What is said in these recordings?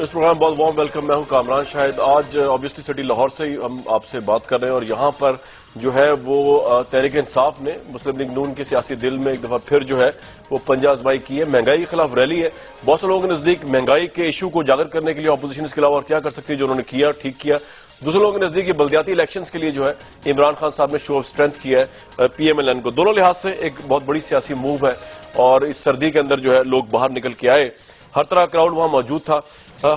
اس programme بہت warm welcome. میں ہوں کامران شاہد. آج آبویسلی سٹی لاہور سے ہم آپ سے بات کر رہے ہیں اور یہاں پر جو ہے وہ تحریک انصاف نے مسلم لیگ نون کے سیاسی دل میں ایک دفعہ پھر جو ہے وہ پنجہ آزمائی کی ہے. مہنگائی کے خلاف ریلی ہے. بہت سے لوگوں کے نزدیک مہنگائی کے ایشو کو اجاگر کرنے کے لیے اپوزیشن اس کے علاوہ اور کیا کر سکتی ہے جو انہوں نے کیا ٹھیک کیا. دوسرے لوگوں کے نزدیک یہ بلدیاتی الیکشنز کے لیے جو ہے عمران خان صاحب نے شو آف اسٹرینتھ کیا ہے پی ایم ایل این کو. دونوں لحاظ سے ایک بہت بڑی سیاسی موو ہے اور اس سردی کے اندر جو ہے لوگ باہر نکل کے آئے. ہر طرح کراؤڈ وہاں موجود تھا.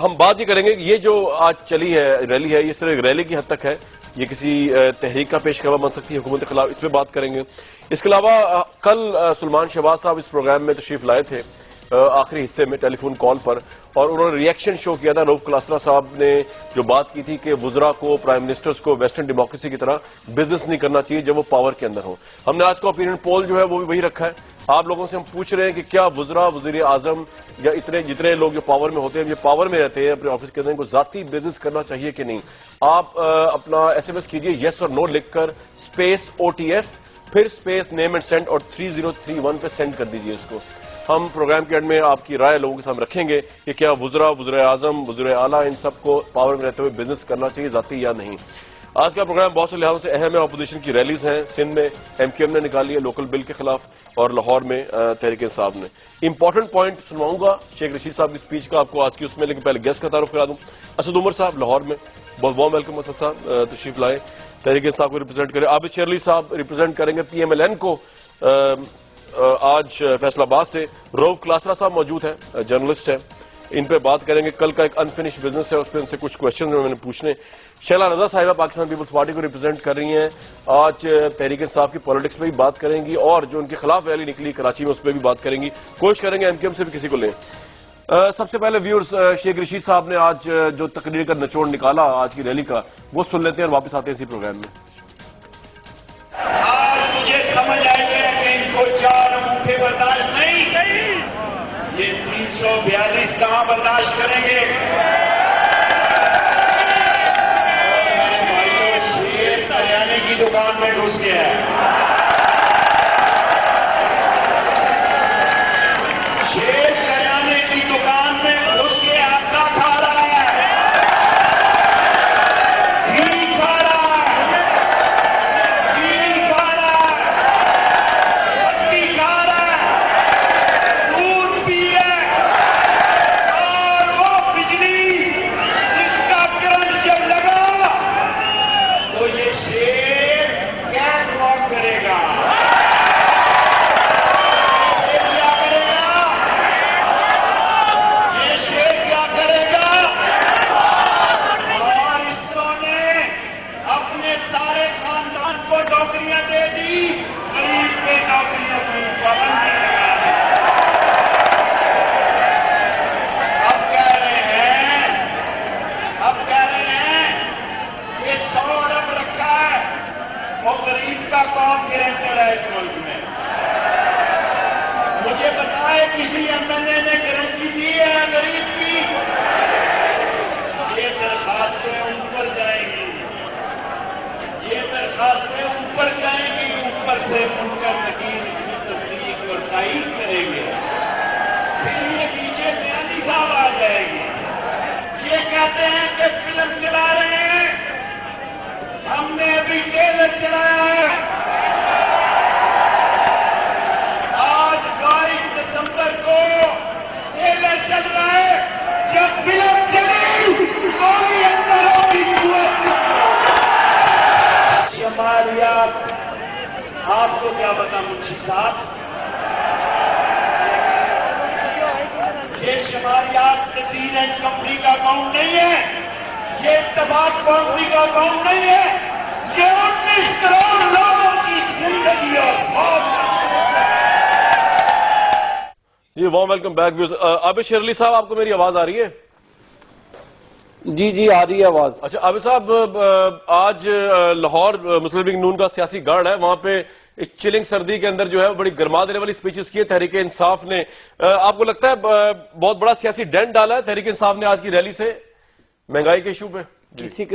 ہم بات یہ کریں گے کہ یہ جو آج چلی ہے ریلی ہے یہ صرف ایک ریلی کی حد تک ہے. یہ کسی تحریک کا پیش خدمت بن سکتی ہے حکومت کے خلاف. اس پہ بات کریں گے. اس کے علاوہ کل سلمان شہباز صاحب اس پروگرام میں تشریف لائے تھے آخری حصے میں ٹیلی فون کال پر اور انہوں نے ریئیکشن شو کیا تھا. روف کلاسرا صاحب نے جو بات کی تھی کہ وزراء کو پرائم منسٹرز کو ویسٹرن ڈیموکریسی کی طرح بزنس نہیں کرنا چاہیے جب وہ پاور کے اندر ہوں. ہم نے آج کا اوپینین پول جو ہے وہ بھی وہی رکھا ہے. آپ لوگوں سے ہم پوچھ رہے ہیں کہ کیا وزراء وزیر اعظم یا جتنے لوگ جو پاور میں ہوتے ہیں یہ پاور میں رہتے ہیں اپنے آفس کے اندر ان کو ذاتی بزنس کرنا چاہیے کہ نہیں. آپ اپنا ایس ایم ایس کیجئے یس اور نو لکھ کر اسپیس او ٹی ایف پھر اسپیس نیم اینڈ سینڈ اور 3031 پہ سینڈ کر دیجئے اس کو. ہم پروگرام کے اینڈ میں آپ کی رائے لوگوں کے سامنے رکھیں گے کہ کیا وزراء وزیر اعظم وزیر اعلیٰ ان سب کو پاور میں رہتے ہوئے بزنس کرنا چاہیے ذاتی یا نہیں. آج کا پروگرام بہت سے لحاظوں سے اہم ہے. اپوزیشن کی ریلیز ہیں. سندھ میں ایم کیو ایم نے نکالی ہے لوکل بل کے خلاف اور لاہور میں تحریک انصاف نے. امپورٹنٹ پوائنٹ سنواؤں گا شیخ رشید صاحب کی اسپیچ کا آپ کو آج کی اس میں, لیکن پہلے گیسٹ کا تعارف کرا دوں. اسد عمر صاحب لاہور میں, بہت وارم ویلکم. اسد صاحب تشریف لائے, تحریک انصاف کو ریپرزینٹ کریں. عابد شیر علی صاحب ریپرزینٹ کریں گے پی ایم ایل این کو آج فیصل آباد سے. روف کلاسرا صاحب موجود ہیں, جرنلسٹ ہیں, ان پہ بات کریں گے. کل کا ایک انفنش بزنس ہے اس پہ ان سے کچھ کوشچن میں نے پوچھنے. شیلا رضا صاحبہ پاکستان پیپلز پارٹی کو ریپرزینٹ کر رہی ہیں, آج تحریک انصاف کی پالیٹکس پہ بھی بات کریں گی اور جو ان کے خلاف ریلی نکلی کراچی میں اس پہ بھی بات کریں گی. کوشش کریں گے ایم کیو ایم سے بھی کسی کو لیں. سب سے پہلے ویورز, شیخ رشید صاحب نے آج جو تقریر کا نچوڑ نکالا آج کی ریلی کا وہ سن لیتے ہیں اور واپس آتے ہیں اسی پروگرام میں. آج مجھے سمجھ آئی ہے کہ ان کو 4 انگوٹھے برداشت نہیں, یہ 342 کہاں برداشت کریں گے. اور میرے بھائیوں, شیر کریانے کی دکان میں گھس گیا ہے. شیر کریانے کی دکان میں گھس کے آٹا کھا رہا ہے, گھی کھا رہا ہے, چینی کھا رہا ہے, پتی کھا رہا ہے, دودھ پی رہا ہے, اور وہ بجلی جس کا کرنٹ جب لگا تو یہ شیر کیٹ واک کرے گا. یہ کیا کرے گا, یہ شیر کیا کرے گا. اور اس نے اپنے سارے خاندان کو نوکریاں دے دی, غریب کے نوکریوں کو پابند کرے گا. اب کہہ رہے ہیں کہ 100 ارب رکھا ہے اور غریب کا کون گارنٹر ہے اس ملک میں. مجھے بتائے کسی ایم ایل اے نے گارنٹی دی ہے غریب کی. یہ درخواستیں اوپر جائیں گی, یہ درخواستیں اوپر جائیں گی, اوپر سے منکر نکیر اس کی تصدیق اور تائید کریں گے. پھر یہ پیچھے بیانی صاحب آ جائے گی, یہ کہتے ہیں کہ فلم چلا رہے ہیں, ہم نے ابھی ٹریلر چلایا ہے. آج 22 دسمبر کو ٹریلر چل رہا ہے, جب فلم چلی کوئی اندر بھی شمالیات. آپ کو کیا پتا منشی صاحب, یہ شمالیات نذیر اینڈ کمپنی کا اکاؤنٹ نہیں ہے, یہ اتفاق فیکٹری کا اکاؤنٹ نہیں ہے, یہ 19 کروڑ لوگوں کی زندگی اور موت. جی وارم ویلکم بیک ویورز. عابد شیر علی صاحب آپ کو میری آواز آ رہی ہے؟ جی آ رہی ہے آواز. اچھا عابد صاحب, آج لاہور مسلم لیگ نون کا سیاسی گارڈ ہے, وہاں پہ چلنگ سردی کے اندر جو ہے بڑی گرما دینے والی سپیچز کی ہے تحریک انصاف نے. آپ کو لگتا ہے بہت بڑا سیاسی ڈینٹ ڈالا ہے تحریک انصاف نے آج کی ریلی سے مہنگائی کے ایشو پہ؟ کسی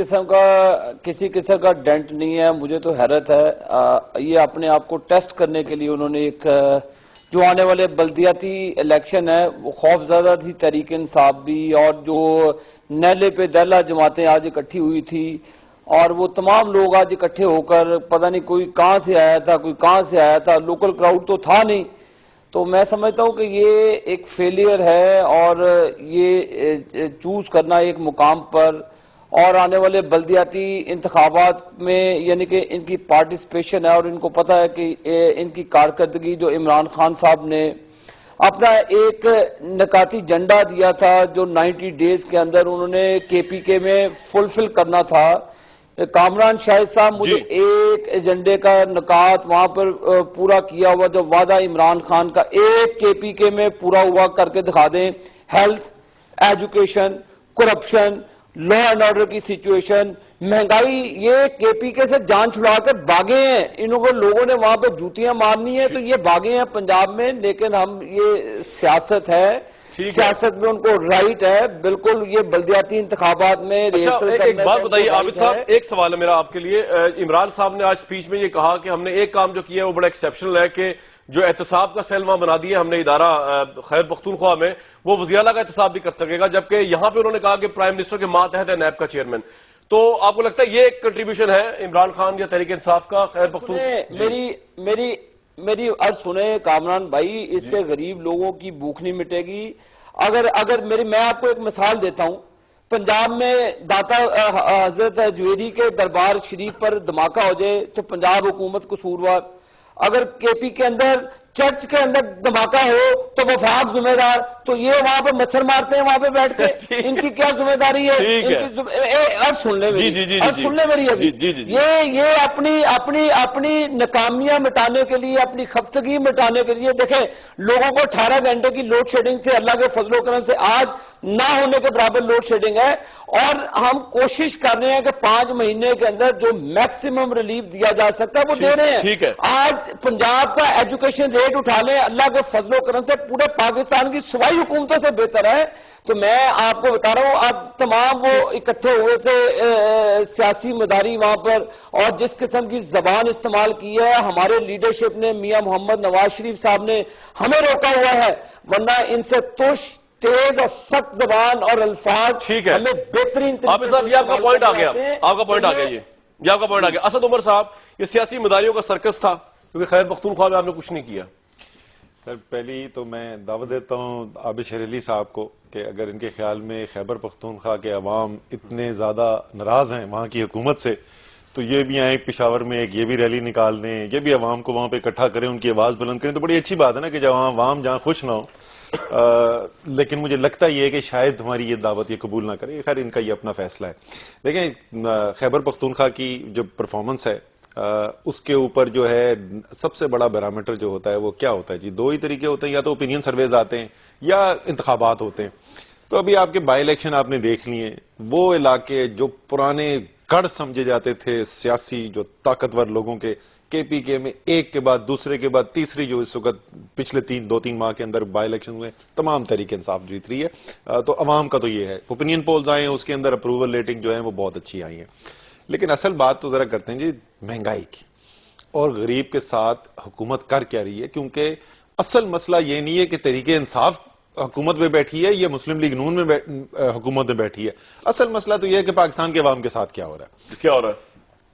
قسم کا ڈینٹ نہیں ہے. مجھے تو حیرت ہے, یہ اپنے آپ کو ٹیسٹ کرنے کے لیے انہوں نے ایک جو آنے والے بلدیاتی الیکشن ہے وہ خوف زدہ تھی تحریک انصاف بھی، اور جو نیلے پہ دہلا جماعتیں آج اکٹھی ہوئی تھی، اور وہ تمام لوگ آج اکٹھے ہو کر پتہ نہیں کوئی کہاں سے آیا تھا، کوئی کہاں سے آیا تھا، لوکل کراؤڈ تو تھا نہیں. تو میں سمجھتا ہوں کہ یہ ایک فیلئر ہے، اور یہ چوز کرنا ایک مقام پر اور آنے والے بلدیاتی انتخابات میں یعنی کہ ان کی پارٹیسپیشن ہے، اور ان کو پتہ ہے کہ ان کی کارکردگی جو عمران خان صاحب نے اپنا ایک نکاتی جنڈا دیا تھا جو 90 ڈیز کے اندر انہوں نے کے پی کے میں فلفل کرنا تھا. کامران شاہد صاحب مجھے ایک ایجنڈے کا نکات وہاں پر پورا کیا ہوا جو وعدہ عمران خان کا ایک کے پی کے میں پورا ہوا کر کے دکھا دیں. Health, education, corruption, law and order کی سچویشن، مہنگائی، یہ کے پی کے سے جان چھڑا کر بھاگے ہیں. انہوں کو لوگوں نے وہاں پہ جوتیاں مارنی ہیں تو یہ بھاگے ہیں پنجاب میں. لیکن ہم یہ سیاست ہے، سیاست میں ان کو رائٹ ہے بالکل یہ بلدیاتی انتخابات میں ریسل کرنے. ایک بات بتائیے عابد صاحب، ایک سوال ہے میرا آپ کے لیے. عمران صاحب نے آج سپیچ میں یہ کہا کہ ہم نے ایک کام جو کیا ہے وہ بڑا ایکسیپشنل ہے کہ جو احتساب کا سیل وہاں بنا دیا ہم نے ادارہ خیر پختونخوا میں، وہ وزیر اعلیٰ کا احتساب بھی کر سکے گا، جبکہ یہاں پہ انہوں نے کہا کہ پرائم منسٹر کے ماتحت ہے نیب کا چیئرمین. تو آپ کو لگتا ہے یہ ایک کنٹریبیوشن ہے عمران خان یا تحریک انصاف کا خیر پختونخوا؟ میری عرض سنیں کامران بھائی، اس سے غریب لوگوں کی بھوک نہیں مٹے گی. اگر میں آپ کو ایک مثال دیتا ہوں. پنجاب میں داتا حضرت جویری کے دربار شریف پر دھماکہ ہو جائے تو پنجاب حکومت قصوروار. اگر کے پی کے اندر چرچ کے اندر دھماکہ ہو تو وفاق ذمہ دار. تو یہ وہاں پہ مچھر مارتے ہیں وہاں پہ بیٹھ کے، ان کی کیا ذمہ داری ہے؟ سن لے میری ابھی. یہ اپنی ناکامیاں مٹانے کے لیے، اپنی خفتگی مٹانے کے لیے، دیکھیں لوگوں کو 18 گھنٹے کی لوڈ شیڈنگ سے اللہ کے فضل و کرم سے آج نہ ہونے کے برابر لوڈ شیڈنگ ہے، اور ہم کوشش کر رہے ہیں کہ 5 مہینے کے اندر جو میکسیمم ریلیف دیا جا سکتا ہے وہ دے رہے ہیں. آج پنجاب کا ایجوکیشن ریٹ اٹھا لیں، اللہ کے فضل و کرم سے پورے پاکستان کی صوبائی حکومتوں سے بہتر ہے. تو میں آپ کو بتا رہا ہوں، آپ تمام وہ اکٹھے ہوئے تھے سیاسی مداری وہاں پر، اور جس قسم کی زبان استعمال کی ہے ہمارے لیڈرشپ نے، میاں محمد نواز شریف صاحب نے ہمیں روکا ہوا ہے، ورنہ ان سے تیز اور سخت زبان اور الفاظ ہمیں بہترین عابد صاحب، یہ آپ کا پوائنٹ آ گیا، آپ کا پوائنٹ آ گیا، یہ آپ کا پوائنٹ آ گیا. اسد عمر صاحب، یہ سیاسی مداریوں کا سرکس تھا کیونکہ خیر پختونخوا میں آپ نے کچھ نہیں کیا. سر پہلی تو میں دعوت دیتا ہوں عابد شیر علی صاحب کو کہ اگر ان کے خیال میں خیبر پختونخوا کے عوام اتنے زیادہ ناراض ہیں وہاں کی حکومت سے، تو یہ بھی آئیں پشاور میں ایک یہ بھی ریلی نکال دیں، یہ بھی عوام کو وہاں پہ اکٹھا کریں، ان کی آواز بلند کریں. تو بڑی اچھی بات ہے نا کہ جب عوام جہاں خوش نہ ہو. لیکن مجھے لگتا یہ ہے کہ شاید ہماری یہ دعوت یہ قبول نہ کرے. خیر ان کا یہ اپنا فیصلہ ہے. دیکھیں خیبر پختونخوا کی جو پرفارمنس ہے اس کے اوپر جو ہے سب سے بڑا بیرامیٹر جو ہوتا ہے وہ کیا ہوتا ہے جی؟ 2 ہی طریقے ہوتے ہیں، یا تو اوپینین سرویز آتے ہیں یا انتخابات ہوتے ہیں. تو ابھی آپ کے بائی الیکشن آپ نے دیکھ لیے، وہ علاقے جو پرانے گڑھ سمجھے جاتے تھے سیاسی جو طاقتور لوگوں کے پی کے میں ایک کے بعد دوسرے کے بعد تیسری جو اس وقت پچھلے 2-3 ماہ کے اندر بائی الیکشن ہوئے، تمام تحریک انصاف جیت رہی ہے. تو عوام کا تو یہ ہے، اوپینین پولز آئے ہیں اس کے اندر اپروول ریٹنگ جو ہے وہ بہت اچھی آئی ہیں. لیکن اصل بات تو ذرا کرتے ہیں جی مہنگائی کی، اور غریب کے ساتھ حکومت کر کیا رہی ہے. کیونکہ اصل مسئلہ یہ نہیں ہے کہ تحریک انصاف حکومت میں بیٹھی ہے یا مسلم لیگ نون میں حکومت میں بیٹھی ہے. اصل مسئلہ تو یہ ہے کہ پاکستان کے عوام کے ساتھ کیا ہو رہا ہے. کیا ہو رہا ہے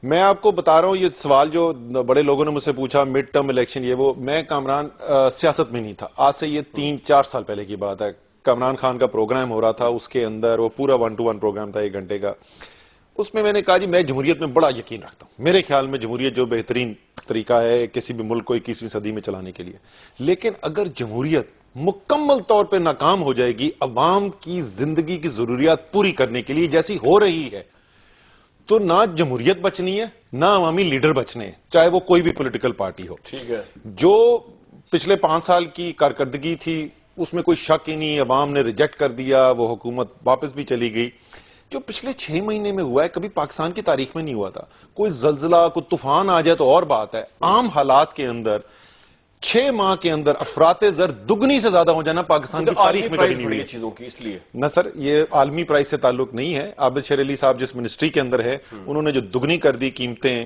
میں آپ کو بتا رہا ہوں. یہ سوال جو بڑے لوگوں نے مجھ سے پوچھا مڈ ٹرم الیکشن یہ وہ، میں کامران سیاست میں نہیں تھا. آج سے یہ 3-4 سال پہلے کی بات ہے. کامران خان کا پروگرام ہو رہا تھا، اس کے اندر وہ پورا 1-to-1 پروگرام تھا 1 گھنٹے کا. اس میں نے کہا جی میں جمہوریت میں بڑا یقین رکھتا ہوں، میرے خیال میں جمہوریت جو بہترین طریقہ ہے کسی بھی ملک کو 21ویں صدی میں چلانے کے لیے. لیکن اگر جمہوریت مکمل طور پہ ناکام ہو جائے گی عوام کی زندگی کی ضروریات پوری کرنے کے لیے جیسی ہو رہی ہے، تو نہ جمہوریت بچنی ہے نہ عوامی لیڈر بچنے ہیں، چاہے وہ کوئی بھی پولیٹیکل پارٹی ہو. ٹھیک ہے. جو پچھلے 5 سال کی کارکردگی تھی اس میں کوئی شک ہی نہیں، عوام نے ریجیکٹ کر دیا، وہ حکومت واپس بھی چلی گئی. جو پچھلے 6 مہینے میں ہوا ہے کبھی پاکستان کی تاریخ میں نہیں ہوا تھا. کوئی زلزلہ کوئی طوفان آ جائے تو اور بات ہے، عام حالات کے اندر 6 ماہ کے اندر افراط زر دگنی سے زیادہ ہو جانا پاکستان کی تاریخ میں کبھی نہیں ہوئی چیزوں کی. اس لیے نہ سر یہ عالمی پرائز سے تعلق نہیں ہے. عابد شیر علی صاحب جس منسٹری کے اندر ہے انہوں نے جو دگنی کر دی قیمتیں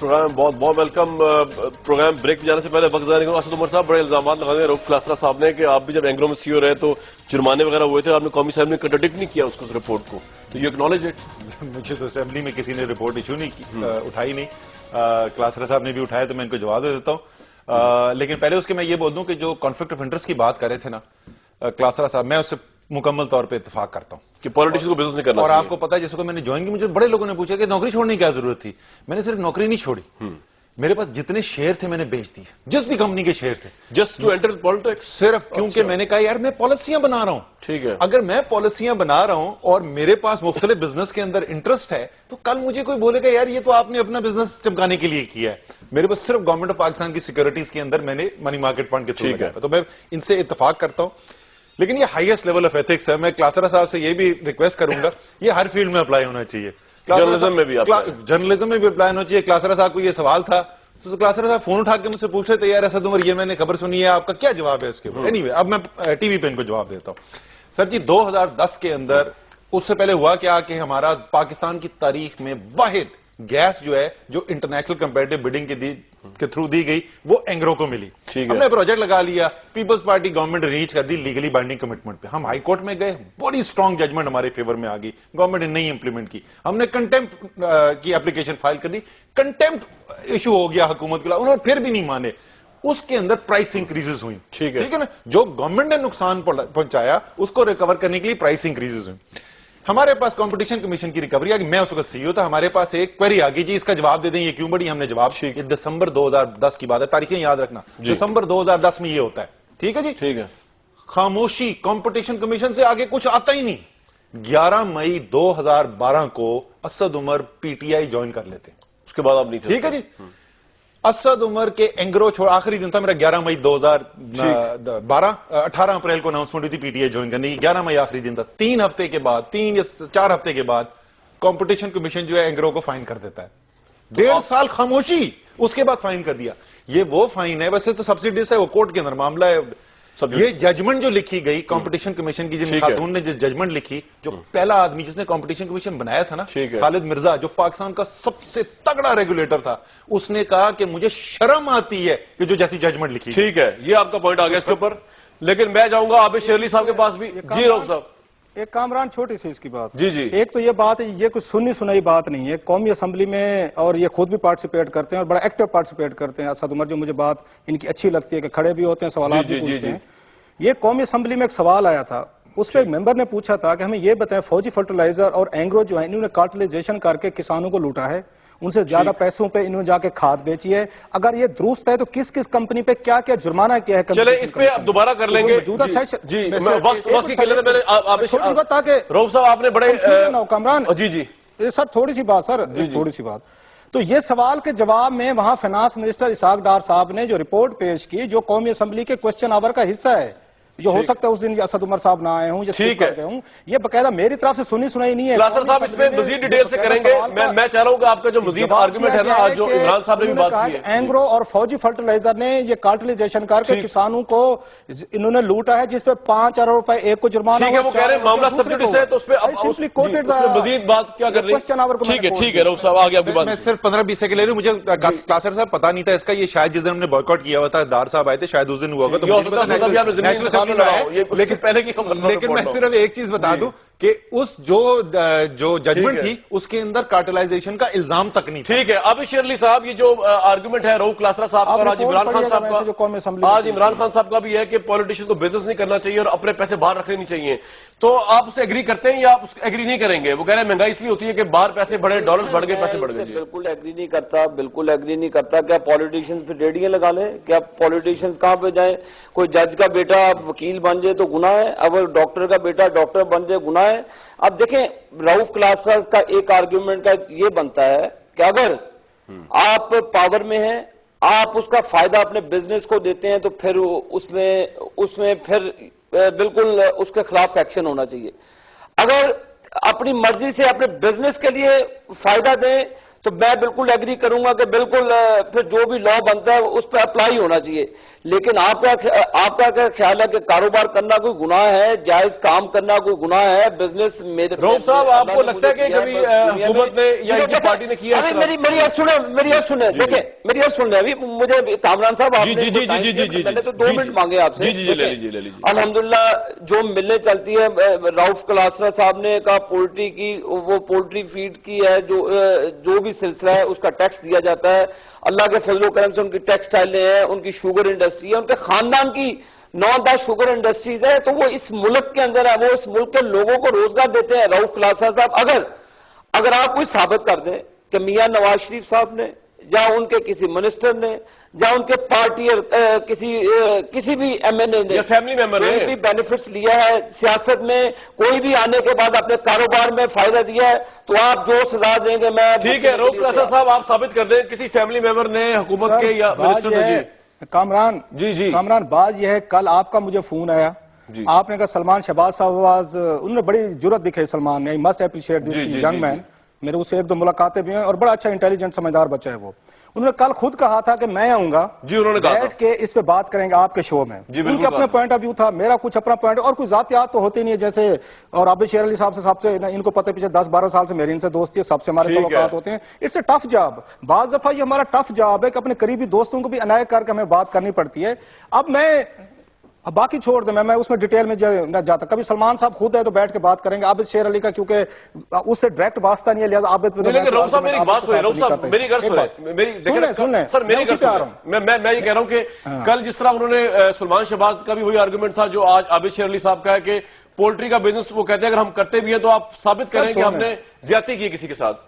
پروگرام میں بہت بہت ویلکم. پروگرام بریک جانے سے پہلے وقت ضائع نہیں کروں. اسد عمر صاحب بڑے الزامات لگا دے رؤف کلاسرا صاحب نے کہ آپ بھی جب اینگرو میں سی او رہے تو جرمانے وغیرہ ہوئے تھے, آپ نے قومی اسمبلی نے کنٹرڈکٹ نہیں کیا اس رپورٹ کو, تو یو ایکنالج اٹ. مجھے تو اسمبلی میں کسی نے رپورٹ ایشو نہیں اٹھائی نہیں, کلاسرا صاحب نے بھی اٹھایا تو میں ان کو جواب دے دیتا ہوں. لیکن پہلے اس کے میں یہ بول دوں کہ جو کانفلکٹ آف انٹرسٹ کی بات کر رہے تھے نا کلاسرا صاحب, میں اس سے مکمل طور پہ اتفاق کرتا ہوں کہ پولیٹیشن کو بزنس نہیں کرنا اور چاہیے. آپ کو پتا ہے جس کو میں نے جوائن کی, مجھے بڑے لوگوں نے پوچھا کہ نوکری چھوڑنے کی کیا ضرورت تھی. میں نے صرف نوکری نہیں چھوڑی, میرے پاس جتنے شیئر تھے میں نے بیچ دیے, جس بھی کمپنی کے شیئر تھے, جسٹ ٹو انٹر پالیٹکس, صرف کیونکہ میں نے کہا یار میں پالیسیاں بنا رہا ہوں. ٹھیک ہے, اگر میں پالیسیاں بنا رہا ہوں اور میرے پاس مختلف بزنس کے اندر انٹرسٹ ہے تو کل مجھے کوئی بولے گا یار یہ تو آپ نے اپنا بزنس چمکانے کے لیے کیا ہے. میرے پاس صرف گورنمنٹ آف پاکستان کی سیکورٹیز کے اندر میں نے منی مارکیٹ فنڈ کے تھرو لگایا تھا, تو میں ان سے اتفاق کرتا ہوں. لیکن یہ ہائیسٹ لیول آف ایتھکس ہے. میں کلاسرا صاحب سے یہ بھی ریکویسٹ کروں گا یہ ہر فیلڈ میں اپلائی ہونا چاہیے, جرنلزم میں بھی جرنلزم میں بھی اپلائی ہونا چاہیے. کلاسرا صاحب کو یہ سوال تھا تو کلاسرا صاحب فون اٹھا کے مجھ سے پوچھ رہے تھے یار اسد عمر یہ میں نے خبر سنی ہے, آپ کا کیا جواب ہے اس کے اوپر. اینی وے اب میں ٹی وی پہ ان کو جواب دیتا ہوں. سر جی 2010 کے اندر, اس سے پہلے ہوا کیا کہ ہمارا پاکستان کی تاریخ میں واحد گیس جو ہے جو انٹرنیشنل کمپیٹیٹو بڈنگ کے تھرو دی گئی وہ اینگرو کو ملی. ہم نے پروجیکٹ لگا لیا, پیپلز پارٹی گورنمنٹ ریچ کر دی لیگلی بائنڈنگ کمٹمنٹ پہ. ہم ہائی کورٹ میں گئے, بڑی اسٹرانگ ججمنٹ ہمارے فیور میں آ گئی, گورنمنٹ نے نہیں امپلیمنٹ کی. ہم نے کنٹمپٹ کی اپلیکیشن فائل کر دی, کنٹمپٹ ایشو ہو گیا حکومت کے, انہوں نے پھر بھی نہیں مانے. اس کے اندر پرائس انکریزز ہوئی. ٹھیک ہے نا, جو گورنمنٹ نے نقصان پہنچایا اس کو ریکور کرنے کے لیے پرائس انکریزز ہوئی. ہمارے پاس کمپٹیشن کمیشن کی ریکوری آگئی, میں اس وقت سی ای او تھا, ہمارے پاس ایک کوئری آگئی جی اس کا جواب دے دیں یہ کیوں بڑی. ہم نے جواب, یہ دسمبر 2010 کی بات ہے, تاریخیں یاد رکھنا, دسمبر 2010 میں یہ ہوتا ہے. ٹھیک ہے جی, ٹھیک ہے. خاموشی, کمپٹیشن کمیشن سے آگے کچھ آتا ہی نہیں. 11 مئی 2012 کو Asad Umar P T I join کر لیتے, اس کے بعد آپ نہیں تھے. ٹھیک ہے جی. اسد عمر کے اینگرو چھوڑ, آخری دن تھا میرا 11 مئی 2012, 18 اپریل کو اناؤنسمنٹ ہوئی تھی پی ٹی آئی جوائن کرنے کی, 11 مئی آخری دن تھا. 3 ہفتے کے بعد, 3 یا 4 ہفتے کے بعد کمپٹیشن کمیشن جو ہے اینگرو کو فائن کر دیتا ہے. 1.5 سال خاموشی, اس کے بعد فائن کر دیا. یہ وہ فائن ہے, ویسے تو سبسڈیز ہے, وہ کورٹ کے اندر معاملہ ہے. یہ ججمنٹ جو لکھی گئی کمپٹیشن کمیشن کی, جن خاتون نے جو ججمنٹ لکھی, جو پہلا آدمی جس نے کمپٹیشن کمیشن بنایا تھا نا, خالد مرزا, جو پاکستان کا سب سے تگڑا ریگولیٹر تھا, اس نے کہا کہ مجھے شرم آتی ہے کہ جو جیسی ججمنٹ لکھی. ٹھیک ہے, یہ آپ کا پوائنٹ آ گیا اس کے اوپر. لیکن میں جاؤں گا عابد شیر علی صاحب کے پاس بھی. جی رؤف صاحب. ایک کامران چھوٹی سی اس کی بات. جی جی. ایک تو یہ بات ہے, یہ کوئی سنی سنائی بات نہیں ہے. قومی اسمبلی میں اور یہ خود بھی پارٹیسپیٹ کرتے ہیں اور بڑا ایکٹیو پارٹیسپیٹ کرتے ہیں. اسد عمر جو مجھے بات ان کی اچھی لگتی ہے کہ کھڑے بھی ہوتے ہیں, سوالات بھی پوچھتے ہیں. یہ قومی اسمبلی میں ایک سوال آیا تھا, اس پہ ایک ممبر نے پوچھا تھا کہ ہمیں یہ بتائیں فوجی فرٹیلائزر اور اینگرو جو ہے انہوں نے کارٹلائزیشن کر کے کسانوں کو لوٹا ہے, ان سے زیادہ پیسوں پہ انہوں نے جا کے کھاد بیچی ہے. اگر یہ درست ہے تو کس کس کمپنی پہ کیا کیا جرمانہ کیا ہے؟ چلے اس پہ اب دوبارہ کر لیں گے. جی وقت کی قلت ہے. رؤف صاحب آپ نے بڑے کامران, جی جی سر تھوڑی سی بات, سر تھوڑی سی بات. تو یہ سوال کے جواب میں وہاں فائنانس منسٹر اسحاق ڈار صاحب نے جو رپورٹ پیش کی, جو قومی اسمبلی کے کوسچن آور کا حصہ ہے, جو ہو سکتا ہے اس دن اسد عمر صاحب نہ آئے ہوں یا سکپ کر گئے ہوں, یہ باقاعدہ میری طرف سے سنی سنائی نہیں ہے. کلاسر صاحب اس میں مزید ڈیٹیل سے کریں گے. میں چاہ رہا ہوں کہ آپ کا جو مزید آرگومنٹ ہے نا, آج جو عمران صاحب نے بھی بات کی ہے, اینگرو اور فوجی فرٹیلائزر نے یہ کارٹلائزیشن کر کے کسانوں کو انہوں نے لوٹا ہے, جس پہ 5 ارب روپے ایک کو جرمانہ. ٹھیک ہے, وہ کہہ رہے ہیں معاملہ سبجیکٹس ہے, تو اس پہ مزید بات کیا کر رہی ہے. ٹھیک ہے رؤف صاحب, آگے آپ کی بات. میں صرف 15-20 سیکنڈ لے لوں. مجھے کلاسر صاحب پتا نہیں تھا اس کا, یہ شاید جس دن ہم نے بائیکاٹ کیا ہوا تھا ڈار صاحب آئے تھے, شاید اس دن ہوا ہوگا. لیکن میں صرف ایک چیز بتا دوں کہ اس جو ججمنٹ تھی اس کے اندر کارٹلائزیشن کا الزام تک نہیں تھا. ٹھیک ہے. عابد شیر علی صاحب, یہ جو آرگومنٹ ہے رؤف کلاسرا صاحب کا اور آج عمران خان صاحب کا, آج عمران خان صاحب کا بھی ہے کہ پولیٹیشن کو بزنس نہیں کرنا چاہیے اور اپنے پیسے باہر رکھنے نہیں چاہیے, تو آپ اسے ایگری کرتے ہیں یا آپ ایگری نہیں کریں گے؟ وہ کہہ رہے ہیں مہنگائی اس لیے ہوتی ہے کہ باہر پیسے بڑھے, ڈالرز بڑھ گئے, پیسے بڑھ گئے. بالکل ایگری نہیں کرتا, بالکل ایگری نہیں کرتا. کیا پولیٹیشینز پہ ریڈیاں لگا لیں؟ کیا پولیٹیشینز کہاں پہ جائیں؟ کوئی جج کا بیٹا وکیل بن جائے تو گناہ ہے, اگر ڈاکٹر کا بیٹا ڈاکٹر بن جائے گناہ ہے. اب دیکھیں رؤف کلاسرا کا ایک آرگیومنٹ کا یہ بنتا ہے کہ اگر آپ پاور میں ہیں, آپ اس کا فائدہ اپنے بزنس کو دیتے ہیں, تو پھر اس میں پھر بالکل اس کے خلاف ایکشن ہونا چاہیے. اگر اپنی مرضی سے اپنے بزنس کے لیے فائدہ دیں تو میں بالکل ایگری کروں گا کہ بالکل پھر جو بھی لا بنتا ہے اس پہ اپلائی ہونا چاہیے. لیکن آپ کا کیا خیال ہے کہ کاروبار کرنا کوئی گناہ ہے, جائز کام کرنا کوئی گناہ ہے, بزنس میرے رؤوف صاحب آپ کو لگتا ہے کہ کبھی حکومت نے یا ان کی پارٹی نے کیا ہے؟ میری بات سنیں دیکھیں, میری بات سن لیں. ابھی مجھے کامران صاحب آپ نے میں نے تو 2 منٹ مانگے آپ سے. الحمدللہ جو ملنے چلتی ہے, رؤوف کلاسرا صاحب نے کہا پولٹری کی, وہ پولٹری فیڈ کی ہے, جو بھی سلسلہ ہے اس کا ٹیکس دیا جاتا ہے. اللہ کے فضل و کرم سے ان کی ٹیکسٹائلیں ہیں, ان کی شوگر انڈسٹری ہے, ان کے خاندان کی 9-10 شوگر انڈسٹریز ہے, تو وہ اس ملک کے اندر ہے, وہ اس ملک کے لوگوں کو روزگار دیتے ہیں. رؤوف کلاسرا صاحب اگر آپ کوئی ثابت کر دیں کہ میاں نواز شریف صاحب نے یا ان کے کسی منسٹر نے یا ان کے پارٹی کسی بھی ایم این اے نے یا فیملی ممبر نے کوئی بھی بینیفٹس لیا ہے سیاست میں, کوئی بھی آنے کے بعد اپنے کاروبار میں فائدہ دیا ہے, تو آپ جو سزا دیں گے میں ٹھیک ہے. رؤوف کلاسرا صاحب آپ ثابت کر دیں کسی فیملی ممبر نے حکومت کے یا منسٹر نے. کامران کامران بات یہ ہے, کل آپ کا مجھے فون آیا, آپ نے کہا سلمان شہباز صاحب انہوں نے بڑی جرت دکھائی, سلمان نے must appreciate this young man. میرے اس سے 1-2 ملاقاتیں بھی ہیں اور بڑا اچھا انٹیلیجنٹ سمجھدار بچہ ہے وہ. انہوں نے کل خود کہا تھا کہ میں آؤں گا, انہوں نے کہا بیٹھ کے اس پہ بات کریں گے آپ کے شو میں. ان کے اپنے پوائنٹ آف ویو تھا, میرا کچھ اپنا پوائنٹ, اور کوئی ذاتیات تو ہوتی نہیں ہے جیسے, اور عابد شیر علی صاحب سے ان کو پتہ پیچھے 10-12 سال سے میری ان سے دوستی ہے, سب سے ہمارے تعلقات ہوتے ہیں. It's a tough job. بعض دفعہ یہ ہمارا ٹف جاب ہے کہ اپنے قریبی دوستوں کو بھی عنایت کر کے ہمیں بات کرنی پڑتی ہے. اب باقی چھوڑ دیں, میں اس میں ڈیٹیل میں نہ جاتا. کبھی سلمان صاحب خود ہے تو بیٹھ کے بات کریں گے. عابد شیر علی کا کیونکہ اس سے ڈائریکٹ واسطہ نہیں ہے, لہٰذا عابد پہ. لیکن رؤوف صاحب میری بات سنیں, رؤوف صاحب میری غرض سنیں, سر میری غرض سنیں. میں یہ کہہ رہا ہوں کہ کل جس طرح انہوں نے سلمان شہباز کا بھی وہی آرگومنٹ تھا جو آج عابد شیر علی صاحب کا ہے کہ پولٹری کا بزنس وہ کہتے ہیں اگر ہم کرتے بھی ہیں تو آپ ثابت کریں کہ ہم نے زیادتی کی کسی کے ساتھ.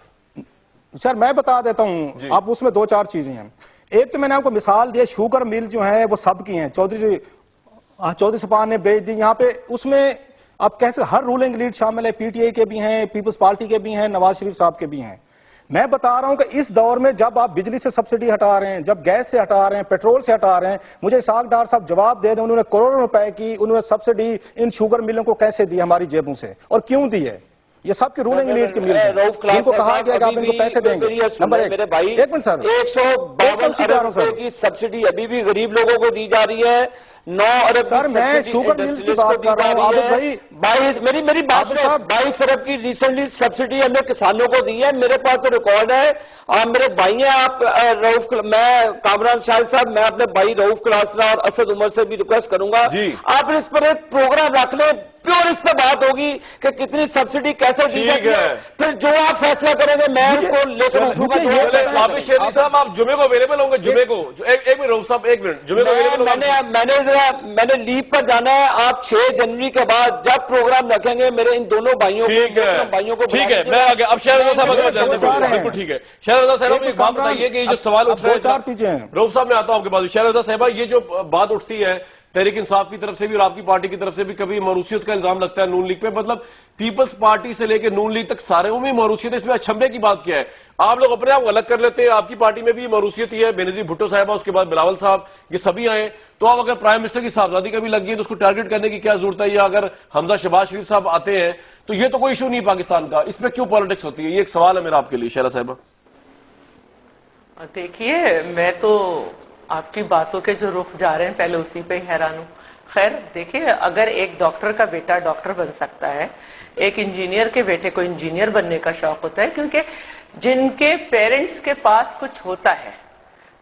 سر میں بتا دیتا ہوں, آپ اس میں 2-4 چیزیں ہیں. ایک تو میں نے آپ کو مثال دیا, شوگر مل جو ہیں وہ سب کی ہیں, چودھری سپاہان نے بیچ دی. یہاں پہ اس میں اب کیسے ہر رولنگ لیڈ شامل ہے, پی ٹی آئی کے بھی ہیں, پیپلز پارٹی کے بھی ہیں, نواز شریف صاحب کے بھی ہیں. میں بتا رہا ہوں کہ اس دور میں جب آپ بجلی سے سبسڈی ہٹا رہے ہیں, جب گیس سے ہٹا رہے ہیں, پیٹرول سے ہٹا رہے ہیں, مجھے اسحاق ڈار صاحب جواب دے دیں انہوں نے کروڑوں روپے کی انہوں نے سبسڈی ان شوگر ملوں کو کیسے دی ہماری جیبوں سے, اور کیوں دی ہے؟ یہ سب کی رولنگ لیڈ کی مل ہے, ان کو کہا گیا کہ آپ ان کو پیسے دیں گے. نمبر 1 ایک منٹ سر, 152 ارب روپے کی سبسڈی ابھی بھی غریب لوگوں کو دی جا رہی ہے. 9 ارب سر میں شوگر ملز کی بات کر رہا ہوں. عابد بھائی 22 میری بات سنیں, 22 ارب کی ریسنٹلی سبسڈی ہم نے کسانوں کو دی ہے. میرے پاس تو ریکارڈ ہے, آپ میرے بھائی ہیں, آپ رؤوف, میں کامران شاہد صاحب, میں اپنے بھائی رؤوف کلاسرا اور اسد عمر سے بھی ریکویسٹ کروں گا آپ اس پر ایک پروگرام رکھ لیں, پیور اس پہ بات ہوگی کہ کتنی سبسڈی کیسے دی جاتی ہے, پھر جو آپ فیصلہ کریں گے میں اس کو لے کر اٹھوں گا. عابد شیر علی صاحب آپ جمعے کو اویلیبل ہوں گے؟ جمعے کو ایک منٹ رؤوف صاحب, 1 منٹ, جمعے کو اویلیبل ہوں گے؟ میں نے لیو پر جانا ہے. آپ 6 جنوری کے بعد جب پروگرام رکھیں گے میرے ان دونوں بھائیوں کو ٹھیک ہے, میں آگے اب شہر رضا صاحب بالکل ٹھیک ہے. شہر رضا صاحب ایک بات بتائیے کہ یہ جو سوال اٹھ رہا ہے, رؤوف صاحب میں آتا ہوں آپ کے پاس. شہر رضا صاحبہ یہ جو بات اٹھتی ہے تحریک انصاف کی طرف سے بھی اور آپ کی پارٹی کی طرف سے بھی, کبھی موروثیت کا الزام لگتا ہے نون لیگ پہ, مطلب پیپلز پارٹی سے لے کے نون لیگ تک سارے میں موروثیت ہے, اس میں اچھمبے کی بات کیا ہے؟ آپ لوگ اپنے آپ کو الگ کر لیتے ہیں, آپ کی پارٹی میں بھی موروثیت ہی ہے, بینظیر بھٹو صاحبہ, اس کے بعد بلاول صاحب, یہ سبھی آئے, تو آپ اگر پرائم منسٹر کی صاحبزادی کا بھی لگ گئی تو اس کو ٹارگٹ کرنے کی کیا ضرورت ہے؟ یا اگر حمزہ شہباز شریف صاحب آتے ہیں تو یہ تو کوئی ایشو نہیں پاکستان کا, اس میں کیوں پالیٹکس ہوتی ہے؟ یہ ایک سوال ہے میرا آپ کے لیے شہرہ صاحبہ. دیکھیے میں تو آپ کی باتوں کے جو رخ جا رہے ہیں پہلے اسی پہ ہی حیران ہوں. خیر دیکھیے, اگر ایک ڈاکٹر کا بیٹا ڈاکٹر بن سکتا ہے, ایک انجینئر کے بیٹے کو انجینئر بننے کا شوق ہوتا ہے, کیونکہ جن کے پیرنٹس کے پاس کچھ ہوتا ہے,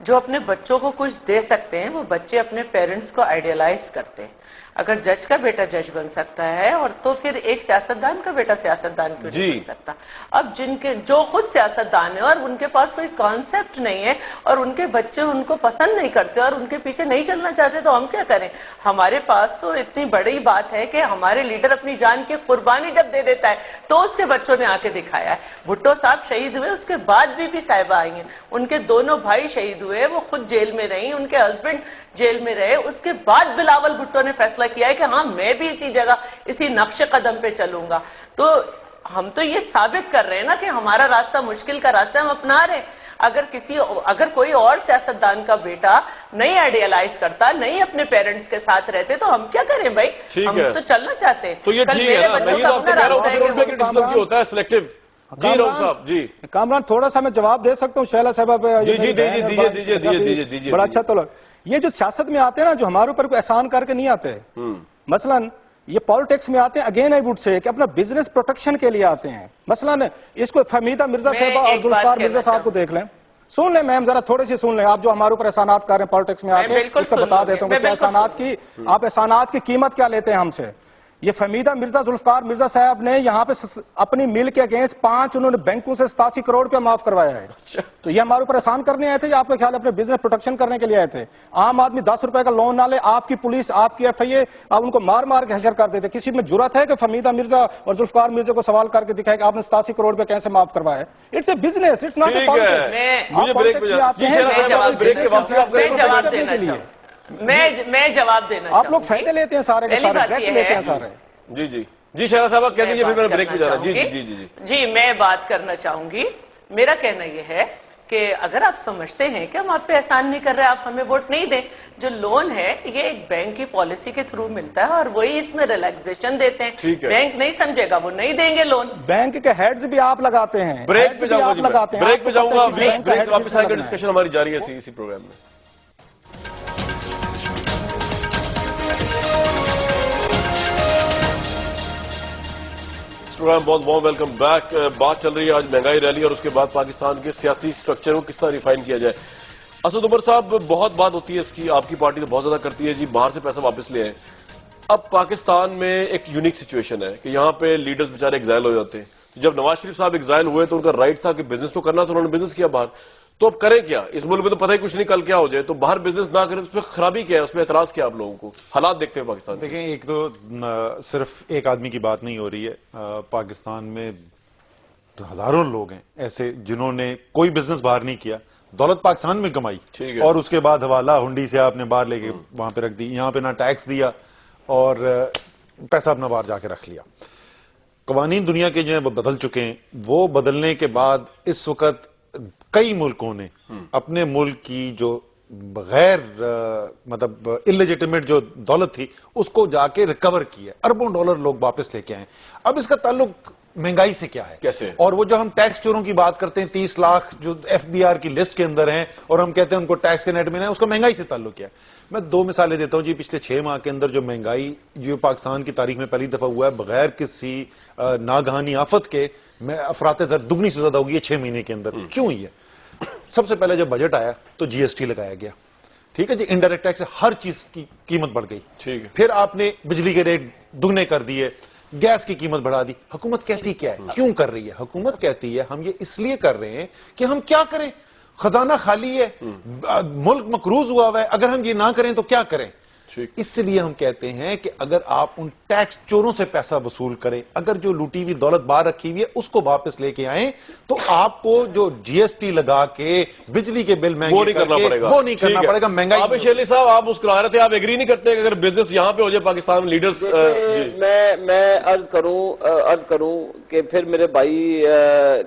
جو اپنے بچوں کو کچھ دے سکتے ہیں, وہ بچے اپنے پیرنٹس کو آئیڈیلائز کرتے ہیں. اگر جج کا بیٹا جج بن سکتا ہے, اور تو پھر ایک سیاستدان کا بیٹا سیاستدان کیوں نہیں بن سکتا؟ اب جو خود سیاستدان ہے اور ان کے پاس کوئی کانسیپٹ نہیں ہے اور ان کے بچے ان کو پسند نہیں کرتے اور ان کے پیچھے نہیں چلنا چاہتے, تو ہم کیا کریں؟ ہمارے پاس تو اتنی بڑی بات ہے کہ ہمارے لیڈر اپنی جان کی قربانی جب دے دیتا ہے تو اس کے بچوں نے آ کے دکھایا ہے. بھٹو صاحب شہید ہوئے, اس کے بعد بھی صاحبہ آئی ہیں, ان کے دونوں بھائی شہید ہوئے, وہ خود جیل میں رہیں, ان کے ہسبینڈ جیل میں رہے, اس کے بعد بلاول بھٹو نے فیصلہ کیا ہے کہ ہاں میں بھی اسی جگہ اسی نقش قدم پہ چلوں گا. تو ہم تو یہ ثابت کر رہے ہیں نا کہ ہمارا راستہ مشکل کا راستہ ہم اپنا رہے ہیں. اگر کوئی اور سیاستدان کا بیٹا نہیں آئیڈیالائز کرتا, نہیں اپنے پیرنٹس کے ساتھ رہتے, تو ہم کیا کریں بھائی؟ ہم تو چلنا چاہتے ہیں. تو یہ ٹھیک ہے نا, میں یہ تو آپ سے کہہ رہا ہوں کہ پھر ان پہ کرٹیسزم کیوں ہوتا ہے سلیکٹیو؟ جی رؤف صاحب جی کامران تھوڑا سا میں جواب دے سکتا ہوں شیلا صاحبہ پہ؟ جی دیجیے بڑا اچھا طلب. یہ جو سیاست میں آتے ہیں نا جو ہمارے اوپر کوئی احسان کر کے نہیں آتے, مثلاً یہ پالیٹکس میں آتے ہیں, اگین آئی وڈ سے کہ اپنا بزنس پروٹیکشن کے لیے آتے ہیں. مثلاً اس کو فہمیدہ مرزا صاحبہ اور ذوالفقار مرزا صاحب کو دیکھ لیں, سن لیں میم ذرا تھوڑی سی سن لیں. آپ جو ہمارے اوپر احسانات کر رہے ہیں پالیٹکس میں آ کے, اس کو بتا دیتا ہوں کہ آپ احسانات کی قیمت کیا لیتے ہیں ہم سے. یہ فہمیدہ مرزا ذوالفقار مرزا صاحب نے یہاں پہ اپنی مل کے اگینسٹ 5 انہوں نے بینکوں سے 87 کروڑ روپے معاف کروایا ہے. تو یہ ہمارے اوپر احسان کرنے آئے تھے یا آپ کا خیال اپنے بزنس پروٹیکشن کرنے کے لیے آئے تھے؟ عام آدمی 10 روپے کا لون نہ لے, آپ کی پولیس, آپ کی ایف آئی اے, آپ ان کو مار مار کے حشر کر دیتے. کسی میں جرات ہے کہ فہمیدہ مرزا اور ذوالفقار مرزا کو سوال کر کے دکھائے کہ آپ نے 87 کروڑ روپے کیسے معاف کروایا؟ It's a business, it's not a politics. مجھے بریک پہ جانا, میں جواب دینا, آپ لوگ فائدے لیتے ہیں سارے کے سارے, ڈائریکٹ لیتے ہیں سارے. جی شہرا صاحبہ کہہ دیجیے, پھر میں بریک پہ جا رہا ہوں. جی میں بات کرنا چاہوں گی. میرا کہنا یہ ہے کہ اگر آپ سمجھتے ہیں کہ ہم آپ پہ احسان نہیں کر رہے, آپ ہمیں ووٹ نہیں دیں. جو لون ہے یہ ایک بینک کی پالیسی کے تھرو ملتا ہے اور وہی اس میں ریلیکسیشن دیتے ہیں. بینک نہیں سمجھے گا وہ نہیں دیں گے لون. بینک کے ہیڈز بھی آپ لگاتے ہیں. بریک پہ جاؤں گا, بریک پہ جاؤں گا, واپس آئے گا, ڈسکشن ہماری جاری ہے اسی پروگرام میں. پروگرام بہت بہت ویلکم بیک. بات چل رہی ہے آج مہنگائی ریلی اور اس کے بعد پاکستان کے سیاسی سٹرکچر کو کس طرح ریفائن کیا جائے. اسد عمر صاحب, بہت بات ہوتی ہے اس کی, آپ کی پارٹی تو بہت زیادہ کرتی ہے جی باہر سے پیسہ واپس لے آئیں. اب پاکستان میں ایک یونیک سچویشن ہے کہ یہاں پہ لیڈرز بیچارے ایگزائل ہو جاتے ہیں. جب نواز شریف صاحب ایگزائل ہوئے تو ان کا رائٹ تھا کہ بزنس تو کرنا, تو انہوں نے بزنس کیا باہر. تو اب کریں کیا؟ اس ملک میں تو پتہ ہی کچھ نہیں کل کیا ہو جائے, تو باہر بزنس نہ کریں, اس پہ خرابی کیا ہے, اس پہ اعتراض کیا آپ لوگوں کو؟ حالات دیکھتے ہیں پاکستان. دیکھیں, ایک تو صرف ایک آدمی کی بات نہیں ہو رہی ہے. پاکستان میں ہزاروں لوگ ہیں ایسے جنہوں نے کوئی بزنس باہر نہیں کیا, دولت پاکستان میں کمائی اور اس کے بعد حوالہ ہنڈی سے آپ نے باہر لے کے وہاں پہ رکھ دی. یہاں پہ نہ ٹیکس دیا اور پیسہ اپنا باہر جا کے رکھ لیا. قوانین دنیا کے جو ہیں وہ بدل چکے ہیں. وہ بدلنے کے بعد اس وقت کئی ملکوں نے اپنے ملک کی جو غیر مطلب انلیجیٹمیٹ جو دولت تھی اس کو جا کے ریکور کیا. اربوں ڈالر لوگ واپس لے کے آئے. اب اس کا تعلق مہنگائی سے کیا ہے؟ کیسے؟ اور وہ جو ہم ٹیکس چوروں کی بات کرتے ہیں 30 لاکھ جو ایف بی آر کی لسٹ کے اندر ہیں اور ہم کہتے ہیں ان کو ٹیکس کے نیٹ میں نہیں, اس کا مہنگائی سے تعلق کیا ہے؟ میں 2 مثالیں دیتا ہوں جی. پچھلے 6 ماہ کے اندر جو مہنگائی جو پاکستان کی تاریخ میں پہلی دفعہ ہوا ہے بغیر کسی ناگہانی آفت کے, افراط زر دگنی سے زیادہ ہوگی یہ 6 مہینے کے اندر. کیوں ہوئی ہے؟ سب سے پہلے جب بجٹ آیا تو جی ایس ٹی لگایا گیا, ٹھیک ہے جی, انڈائریکٹ ٹیکس سے ہر چیز کی قیمت بڑھ گئی. ٹھیک ہے, پھر آپ نے بجلی کے ریٹ دگنے کر دیے, گیس کی قیمت بڑھا دی. حکومت کہتی کیا ہے, کیوں کر رہی ہے؟ حکومت کہتی ہے ہم یہ اس لیے کر رہے ہیں کہ ہم کیا کریں, خزانہ خالی ہے, ملک مقروض ہوا ہوا ہے, اگر ہم یہ نہ کریں تو کیا کریں. اس لیے ہم کہتے ہیں کہ اگر آپ ان ٹیکس چوروں سے پیسہ وصول کریں, اگر جو لوٹی ہوئی دولت باہر رکھی ہوئی ہے اس کو واپس لے کے آئیں, تو آپ کو جو جی ایس ٹی لگا کے بجلی کے بل مہنگے وہ نہیں کرنا پڑے گا. مہنگائی. عابد شیر علی صاحب, آپ مسکرا رہے تھے, آپ ایگری نہیں کرتے کہ اگر بزنس یہاں پہ ہو جائے پاکستان میں لیڈرز؟ میں عرض کروں کہ پھر میرے بھائی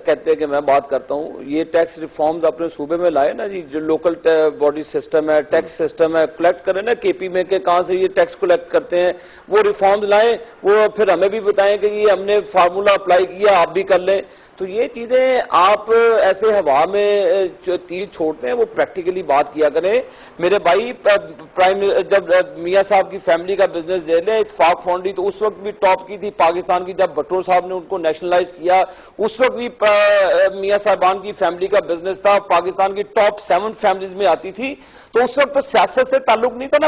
کہتے ہیں کہ میں بات کرتا ہوں. یہ ٹیکس ریفارمز اپنے صوبے میں لائے نا جی, جو لوکل باڈی سسٹم ہے, ٹیکس سسٹم ہے, کلیکٹ کریں نا کے پی میں کہ کہاں سے یہ ٹیکس کلیکٹ کرتے ہیں, وہ ریفارمز لائیں, وہ پھر ہمیں بھی بتائیں کہ یہ ہم نے فارمولا اپلائی کیا, آپ بھی کر لیں. تو یہ چیزیں آپ ایسے ہوا میں تیر چھوڑتے ہیں, وہ پریکٹیکلی بات کیا کریں. میرے بھائی جب میاں صاحب کی فیملی کا بزنس دے لیں, اتفاق فاؤنڈری تو اس وقت بھی ٹاپ کی تھی پاکستان کی, جب بھٹو صاحب نے ان کو نیشنلائز کیا اس وقت بھی میاں صاحبان کی فیملی کا بزنس تھا, پاکستان کی ٹاپ 7 فیملیز میں آتی تھی. تو اس وقت تو سیاست سے تعلق نہیں تھا نا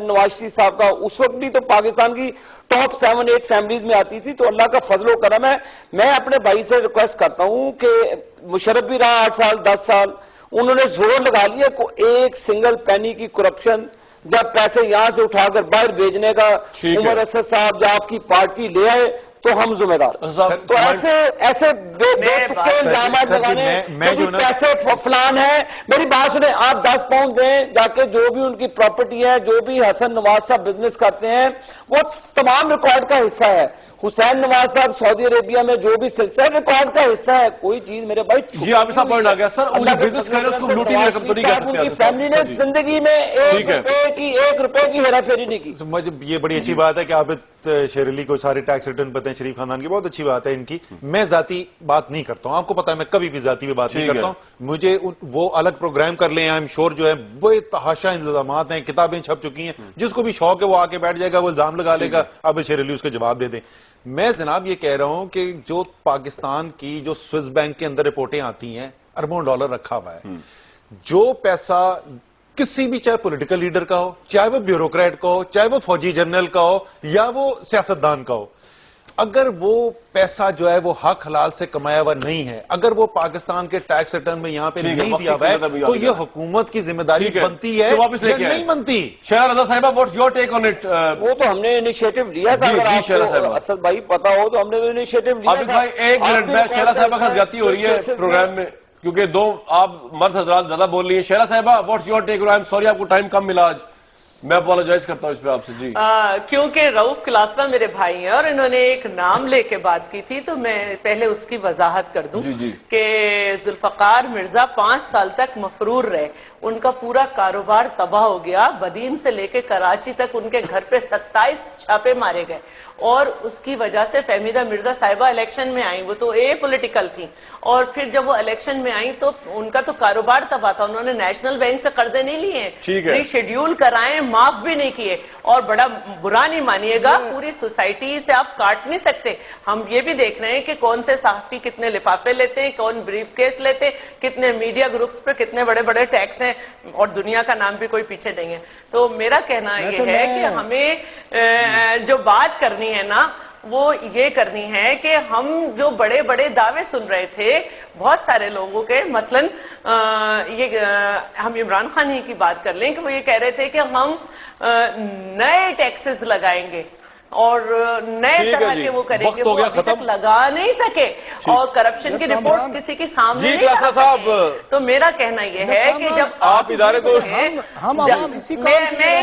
نواز شریف صاحب کا, اس وقت بھی تو پاکستان کی ٹاپ 7-8 فیملیز میں آتی تھی. تو اللہ کا فضل و کرم ہے. میں اپنے بھائی سے ریکویسٹ کرتا ہوں کہ مشرف بھی رہا 8 سال 10 سال, انہوں نے زور لگا لیا کو ایک سنگل پینی کی کرپشن, جب پیسے یہاں سے اٹھا کر باہر بھیجنے کا عمر اسد صاحب جب آپ کی پارٹی لے آئے تو ہم ذمہ دار. تو ایسے بے تکے الزامات لگانے, پیسے فلان ہے. میری بات سنیں, آپ 10 پاؤنڈ دیں جا کے, جو بھی ان کی پراپرٹی ہے, جو بھی حسن نواز صاحب بزنس کرتے ہیں وہ تمام ریکارڈ کا حصہ ہے. حسین نواز صاحب سعودی عربیہ میں جو بھی سلسلہ ریکارڈ کا حصہ ہے. کوئی چیز میرے بھائی جی آپ اس پوائنٹ آ گیا سر, وہ بزنس کر رہے ہیں اس کو لوٹی ہوئی رقم تو نہیں کہہ سکتے. ان کی فیملی نے زندگی میں 1 روپے کی ہیرا پھیری نہیں کی. یہ بڑی اچھی بات ہے کہ عابد شیر علی کو سارے ٹیکس ریٹرن پتہ ہیں. ہیں شریف خاندان کی، بہت اچھی بات ہے ان کی. میں ذاتی بات نہیں کرتا ہوں، آپ کو پتا ہے میں کبھی بھی ذاتی پہ بات نہیں کرتا ہوں. مجھے وہ الگ پروگرام کر لیں، I'm sure جو ہے بے تحاشا انتظامات ہیں، کتابیں چھپ چکی ہیں، جس کو بھی شوق ہے وہ آ کے بیٹھ جائے گا، وہ الزام لگا لے گا، اب شیر علی اس کے جواب دے دیں. میں جناب یہ کہہ رہا ہوں کہ جو پاکستان کی جو سوئس بینک کے اندر رپورٹیں آتی ہیں، اربوں ڈالر رکھا ہوا ہے. جو پیسہ کسی بھی چاہے پولیٹیکل لیڈر کا ہو، چاہے وہ بیوروکریٹ کا ہو، چاہے وہ فوجی جنرل کا ہو یا وہ سیاستدان کا ہو، اگر وہ پیسہ جو ہے وہ حق حلال سے کمایا ہوا نہیں ہے، اگر وہ پاکستان کے ٹیکس ریٹرن میں یہاں پہ نہیں دیا ہوا ہے، تو یہ حکومت کی ذمہ داری بنتی ہے یا نہیں بنتی؟ شہرہ رضا صاحبہ what's your take on it? وہ تو ہم نے انیشیٹو لیا تھا، اگر آپ کو اسد بھائی پتا ہو تو ہم نے تو انیشیٹو لیا تھا. عابد بھائی ایک منٹ میں، شہرہ صاحبہ کا زیادتی ہو رہی ہے پروگرام میں، کیونکہ دو آپ مرد حضرات زیادہ بول رہی ہیں. شہرہ صاحبہ what's your take? I am sorry آپ کو ٹائم کم ملا آج، میں اپولوجائز کرتا ہوں اس پہ آپ سے. جی کیونکہ رؤف کلاسرا میرے بھائی ہیں اور انہوں نے ایک نام لے کے بات کی تھی، تو میں پہلے اس کی وضاحت کر دوں کہ ذوالفقار مرزا 5 سال تک مفرور رہے، ان کا پورا کاروبار تباہ ہو گیا، بدین سے لے کے کراچی تک ان کے گھر پہ 27 چھاپے مارے گئے، اور اس کی وجہ سے فہمیدہ مرزا صاحبہ الیکشن میں آئیں. وہ تو پولیٹیکل تھیں، اور پھر جب وہ الیکشن میں آئیں تو ان کا تو کاروبار تباہ تھا. انہوں نے نیشنل بینک سے قرضے نہیں لیے، ری شیڈیول کرائیں، معاف بھی نہیں کیے. اور بڑا برا نہیں مانیے گا، پوری سوسائٹی سے آپ کاٹ نہیں سکتے. ہم یہ بھی دیکھ رہے ہیں کہ کون سے صحافی کتنے لفافے لیتے ہیں، کون بریف کیس لیتے ہیں، کتنے میڈیا گروپس پر کتنے بڑے بڑے ٹیکس ہیں، اور دنیا کا نام بھی کوئی پیچھے نہیں ہے. تو میرا کہنا یہ ہے کہ ہمیں جو بات کرنی ہے نا، وہ یہ کرنی ہے کہ ہم جو بڑے بڑے دعوے سن رہے تھے بہت سارے لوگوں کے، مثلاً یہ ہم عمران خان ہی کی بات کر لیں کہ وہ یہ کہہ رہے تھے کہ ہم نئے ٹیکسز لگائیں گے اور نئے طرح کے وہ کریں گے، وہ ابھی تک لگا نہیں سکے، اور کرپشن کی رپورٹس کسی کے سامنے نہیں لا سکے. تو میرا کہنا یہ ہے کہ جب آپ ادارے تو میں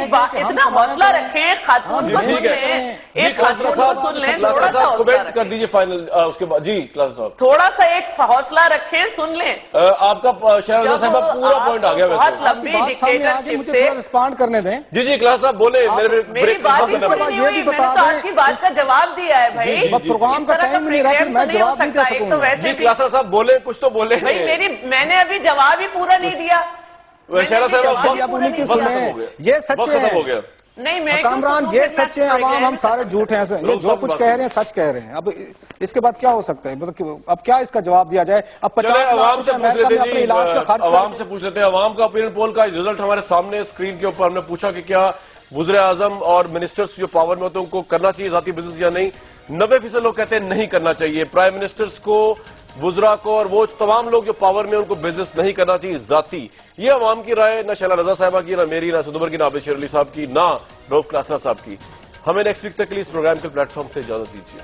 اتنا حوصلہ رکھیں، خاتون کو سن لیں، ایک خاتون کو سن لیں، تھوڑا سا حوصلہ کر دیجئے فائنل اس کے بعد. جی کلاس صاحب تھوڑا سا ایک حوصلہ رکھیں، سن لیں. آپ کا شہرہ رضا صاحبہ پورا پوائنٹ آ گیا ویسے. بہت لمبی ڈکٹیٹرشپ سے رسپانڈ کرنے دیں. جی کلاس صاحب بولے، میری بات ہی پوری نہیں ہوئی، میں نے تو آپ کی بات کا جواب دیا ہے بھائی. پروگرام کا ٹائم نہیں رہا، میں جواب نہیں دے سکوں گا. جی کلاس صاحب بولے، کچھ تو بولے. میں نے ابھی جواب ہی پورا نہیں دیا. شہرہ صاحب یہ سچے ہیں نہیں، میں کامران، یہ سچے ہیں، عوام ہم سارے جھوٹ ہیں، جو کچھ کہہ رہے ہیں سچ کہہ رہے ہیں. اب اس کے بعد کیا ہو سکتا ہے؟ اب کیا اس کا جواب دیا جائے؟ اب 50 لاکھ اپنے علاج کا خرچ عوام سے پوچھ لیتے ہیں. عوام کا اوپینین پول کا رزلٹ ہمارے سامنے اسکرین کے اوپر. ہم نے پوچھا کہ کیا وزیر اعظم اور منسٹرز جو پاور میں ہوتے ہیں ان کو کرنا چاہیے ذاتی بزنس یا نہیں. 90% لوگ کہتے ہیں نہیں کرنا چاہیے. پرائم منسٹرز کو، وزراء کو، اور وہ تمام لوگ جو پاور میں ان کو بزنس نہیں کرنا چاہیے ذاتی. یہ عوام کی رائے، نہ شہرہ رضا صاحبہ کی، نہ میری، نہ اسد عمر کی، نہ عابد شیر علی صاحب کی، نہ رؤف کلاسرا صاحب کی. ہمیں نیکسٹ ویک تک کے لیے اس پروگرام کے پلیٹ فارم سے اجازت دیجیے.